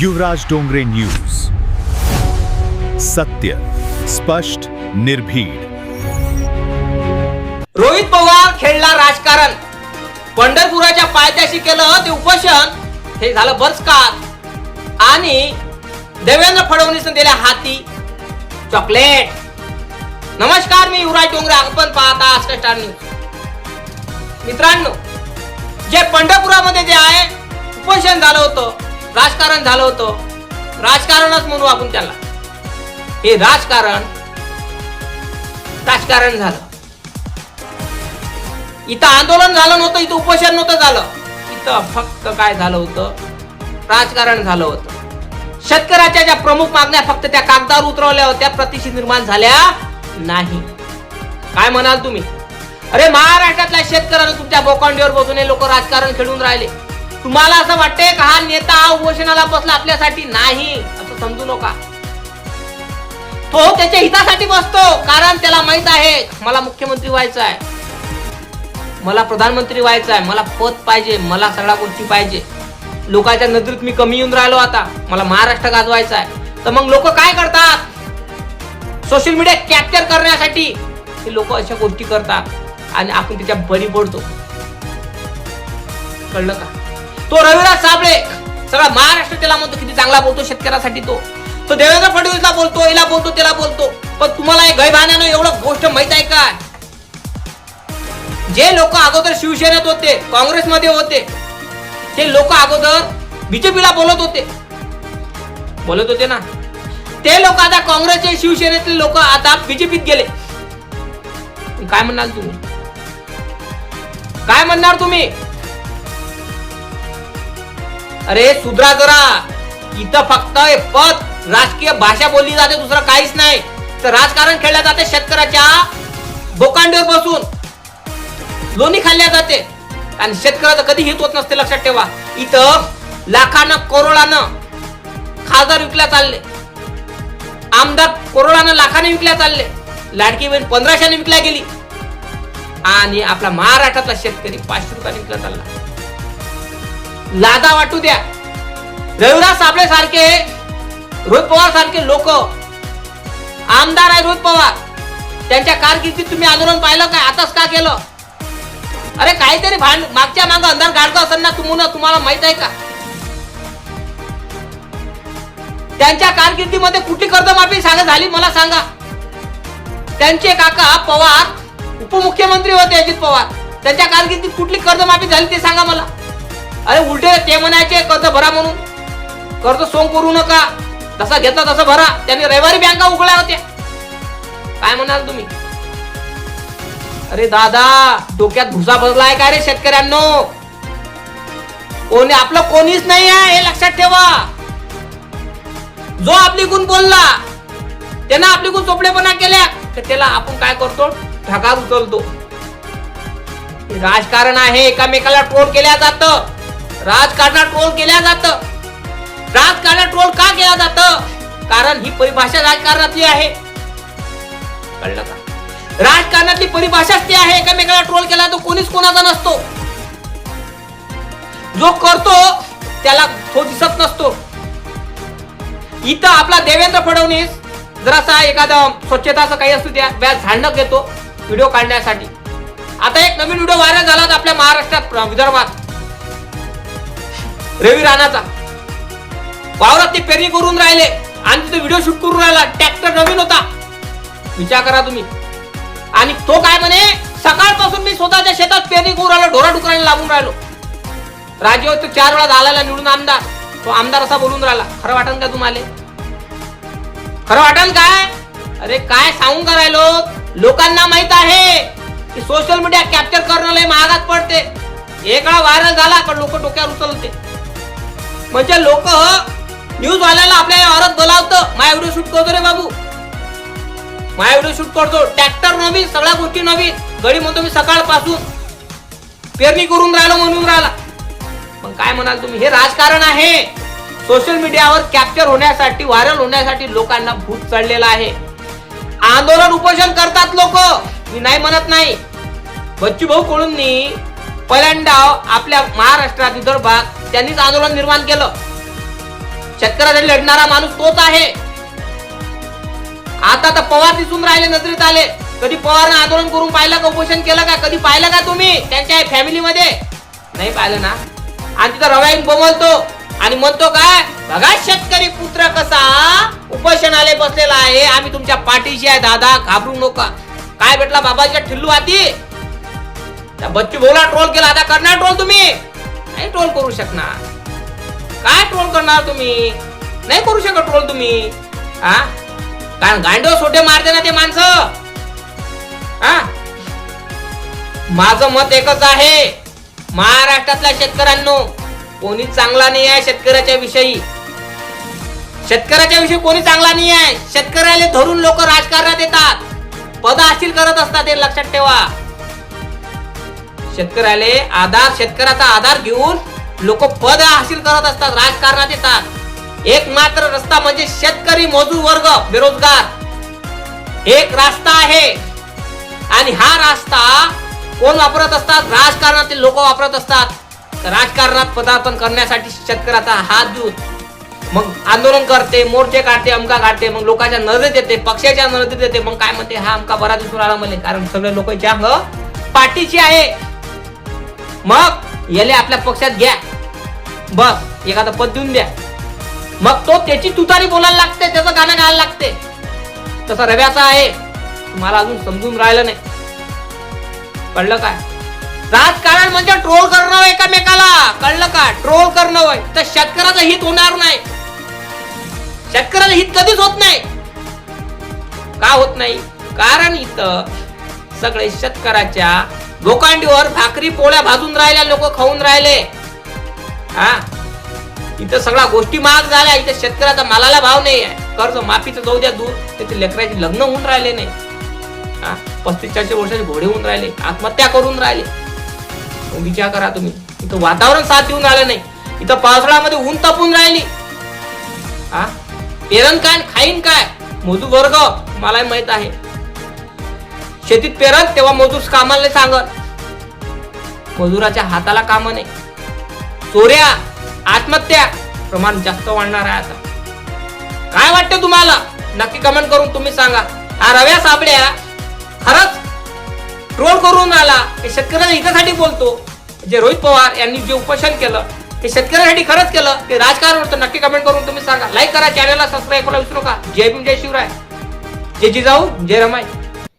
युवराज Dongre news, सत्य, स्पष्ट, निर्भीड. रोहित पवार खेळला राजकारण, पंढरपुराच्या पायथ्याशी केलं ते उपोषण, हे झालं बरसकार आणि देवेंद्र फडणवीसने दिल्या हाती चॉकलेट. नमस्कार, मी युवराज डोंगरे, आपण पाहता आज स्टार न्यूज. मित्रांनो, जे पंढरपुरामध्ये जे आहे उपोषण झालं होतं, राजकारण झालं होतं, राजकारणच म्हणू आपण त्याला, हे राजकारण झालं. इथं आंदोलन झालं नव्हतं, इथं उपोषण नव्हतं झालं, इथं फक्त काय झालं होतं, राजकारण झालं होतं. शेतकऱ्याच्या ज्या प्रमुख मागण्या फक्त त्या कागदावर उतरवल्या होत्या, प्रतिष्ठित निर्माण झाल्या नाही. काय म्हणाल तुम्ही? अरे महाराष्ट्रातल्या शेतकऱ्यांना तुमच्या बोकांडीवर बसून हे लोक राजकारण खेळून राहिले. तुम्हाला असं वाटते का हा नेता उपोषणाला बसला आपल्यासाठी? नाही, असं समजू नका. तो त्याच्या हितासाठी बसतो, कारण त्याला माहित आहे मला मुख्यमंत्री व्हायचं आहे, मला प्रधानमंत्री व्हायचं आहे, मला पद पाहिजे, मला सगळ्या गोष्टी पाहिजे. लोकांच्या नजरेत मी कमी येऊन राहिलो, आता मला महाराष्ट्र गाजवायचा आहे. तर मग लोक काय करतात? सोशल मीडिया कॅप्चर करण्यासाठी हे लोक अशा गोष्टी करतात आणि आपण त्याच्या बळी पडतो. कळलं का? तो रविराज साबळे सगळा महाराष्ट्र त्याला म्हणतो किती चांगला बोलतो शेतकऱ्यासाठी. तो देवेंद्र फडणवीसला बोलतो, याला बोलतो, त्याला बोलतो. पण तुम्हाला हे गैरभावनेनं एवढं गोष्ट माहित आहे का? जे लोक अगोदर शिवसेनेत होते, काँग्रेसमध्ये होते, ते लोक अगोदर बीजेपीला बोलत होते ना, ते लोक आता काँग्रेसचे, शिवसेनेतले लोक आता बीजेपीत गेले. काय म्हणणार तुम्ही? काय म्हणणार तुम्ही? अरे सुधरा जरा. इथं फक्त पद, राजकीय भाषा बोलली जाते, दुसरं काहीच नाही. तर राजकारण खेळल्या जाते, शेतकऱ्याच्या बोकांडीवर बसून लोणी खाल्ल्या जाते आणि शेतकऱ्याचं कधी हित होत नसते, लक्षात ठेवा. इथं लाखानं करोडानं खासदार विकल्या चालले, आमदार करोडानं लाखाने विकल्या चालले, लाडकी बहीण 1500ने विकल्या गेली आणि आपला महाराष्ट्रातला शेतकरी 500 रुपयाने विकला चालला. लादा वाटू द्या. रविराज साबळे सारखे, रोहित पवार सारखे लोक आमदार आहे. रोहित पवार, त्यांच्या कारकिर्दीत तुम्ही आंदोलन पाहिलं काय? आताच का केलं? अरे काहीतरी मागच्या मागं अंधार गाडतो असेल ना तुम्हाला माहित आहे का? त्यांच्या कारकिर्दीमध्ये कुठली कर्जमाफी झाली मला सांगा. त्यांचे काका पवार उपमुख्यमंत्री होते, अजित पवार, त्यांच्या कारकिर्दीत कुठली कर्जमाफी झाली ते सांगा मला. अरे उलटे ते म्हणायचे कर्ज भरा म्हणून, कर्ज सोंग करू नका, जसा घेतला तसं भरा. त्यांनी रविवारी बँका उघडल्या होत्या. काय म्हणाल तुम्ही? अरे दादा, डोक्यात भुसा बसलाय का रे शेतकऱ्यांनो? कोणी आपलं कोणीच नाही आहे, हे लक्षात ठेवा. जो आपली गुण बोलला, त्यानं आपली गुण चोपडेपणा केल्या, तर त्याला आपण काय करतो? ढगात उचलतो. राजकारण आहे, एकामेकाला ट्रोल केल्या जातं, राजकारणात ट्रोल केल्या जातं. राजकारणात ट्रोल का केलं जातं? कारण ही परिभाषा राजकारणातली आहे. कळलं का? राजकारणातली परिभाषाच ती आहे, एकामेकाला ट्रोल केला तो कोणीच कोणाचा नसतो. जो करतो त्याला तो दिसत नसतो. इथं आपला देवेंद्र फडणवीस जरासा एखादा स्वच्छताचं काही असू द्या, व्याज झाडणं घेतो व्हिडिओ काढण्यासाठी. आता एक नवीन व्हिडिओ व्हायरल झाला आपल्या महाराष्ट्रात, विदर्भात, रवी राणाचा. वावरात ते पेरणी करून राहिले आणि तिथे व्हिडिओ शूट करून राहिला. ट्रॅक्टर नवीन होता, विचार करा तुम्ही. आणि तो काय म्हणे, सकाळपासून मी स्वतःच्या शेतात पेरणी करून राहिलो, ढोरा डुकराने लागून राहिलो. राज्यावर तो 4 वेळा झालेला निवडून आमदार, तो आमदार असा बोलून राहिला. खरं वाटन का तुम्हाला? खरं वाटन काय? अरे काय सांगून का राहिलो? लोकांना माहित आहे की सोशल मीडिया कॅप्चर करणं लय महागात पडते. एक वेळा व्हायरल झाला पण लोक डोक्यावर उचलते. म्हणजे लोक न्यूज वाल्याला आपल्या औरत बोलावतं, माझा व्हिडिओ शूट करतो रे बाबू, माझा व्हिडिओ शूट करतो. ट्रॅक्टर नवीन, सगळ्या गोष्टी नवीन. गडी म्हणतो मी सकाळपासून पेरणी करून राहिलो म्हणून राहिला. पण काय म्हणाल तुम्ही? हे राजकारण आहे. सोशल मीडियावर कॅप्चर होण्यासाठी, व्हायरल होण्यासाठी लोकांना भूत चढलेला आहे. आंदोलन उपोषण करतात लोक, मी नाही म्हणत नाही. बच्चूभाऊ कडूंनी पहिल्यांदा आपल्या महाराष्ट्रात, विदर्भात त्यांनीच आंदोलन निर्माण केलं. शेतकऱ्यासाठी लढणारा माणूस तोच आहे. आता तर पवार दिसून राहिले, नजरेत आले. कधी पवारनं आंदोलन करून पाहिलं का, उपोषण केलं का, कधी पाहिलं का तुम्ही त्यांच्या फॅमिलीमध्ये? नाही पाहिलं ना. आणि तिथं रवाईन बोलतो आणि म्हणतो काय, बघा शेतकरी पुत्र कसा उपोषणाला बसलेला आहे, आम्ही तुमच्या पाठीशी आहे दादा, घाबरू नका. काय भेटला बाबाच्या ठिल्लू हाती? त्या बच्चू भाऊला ट्रोल केला, आता करणार ट्रोल तुम्ही? नाही ट्रोल करू शकणार. काय ट्रोल करणार तुम्ही? नाही करू शकत ट्रोल तुम्ही. हा, कारण गांडो सोटे मारते ना ते माणसं. हा, माझं मत एकच आहे, महाराष्ट्रातल्या शेतकऱ्यांनो, कोणी चांगला नाही आहे शेतकऱ्याच्या विषयी. शेतकऱ्याच्या विषयी कोणी चांगला नाही आहे. शेतकऱ्याला धरून लोक राजकारणात येतात, पद हासिल करत असतात, हे लक्षात ठेवा. शेतकऱ्याचा आधार घेऊन लोक पद हासिल करत असतात, राजकारणात येतात. एक मात्र रस्ता म्हणजे शेतकरी मजूर वर्ग बेरोजगार, एक रस्ता आहे. आणि हा रस्ता कोण वापरत असतात? राजकारणातील लोक वापरत असतात. राजकारणात पदार्पण करण्यासाठी शेतकऱ्याचा हात देऊन मग आंदोलन करते, मोर्चे काढते, अमका काढते, मग लोकांच्या नजरेत येते, पक्षाच्या नजरेत येते. मग काय म्हणते, हा अमका बरा दिसून आला मला, कारण सगळे लोकांच्या पाठीची आहे. मग याले आपल्या पक्षात घ्या, बस एखादं पद देऊन द्या. मग तो त्याची तुतारी बोलायला लागते, त्याचं गाणं गायला लागते. तसं रव्याचा आहे. तुम्हाला अजून समजून राहिलं नाही, कळलं काय? राजकारण म्हणजे ट्रोल करणं एकामेकाला, कळलं का? ट्रोल करणं होय. तर शेतकऱ्याचं हित होणार नाही. शेतकऱ्याचं हित कधीच होत नाही. का होत नाही? कारण इथं सगळे शेतकऱ्याच्या लोकांडीवर भाकरी पोळ्या भाजून राहिल्या, लोक खाऊन राहिले. हा, इथं सगळ्या गोष्टी महाग झाल्या. इथं शेतकऱ्याचा मालाला भाव नाही आहे. कर्ज माफीचं जाऊ द्या दूर, त्याचे लेकराचे लग्न होऊन राहिले नाही. 35-40 वर्षाचे घोडे होऊन राहिले, आत्महत्या करून राहिले. विचार करा तुम्ही. इथं वातावरण साथ देऊन राहिलं नाही. इथं पावसाळ्यामध्ये ऊन तापून राहिली. हा, पेरण काय खाईन काय मजूर वर्ग, मला माहित आहे. शेतीत पेरत तेव्हा मजूर कामाला सांगत, मजुराच्या हाताला काम नाही. चोऱ्या, आत्महत्या प्रमाण जास्त वाढणार आहे आता. काय वाटतं तुम्हाला? नक्की कमेंट करून तुम्ही सांगा. हा रव्या साबड्या खरंच ट्रोल करून आला, हे शेतकऱ्याच्या हितासाठी बोलतो. जे रोहित पवार यांनी जे उपोषण केलं ते शेतकऱ्यासाठी खरंच केलं, ते राजकारण होतं? नक्की कमेंट करून तुम्ही सांगा. लाईक करा, चॅनलला सबस्क्राईब करायला विसरू नका. जय भीम, जय शिवराय, जय जिजाऊ, जय रमाई.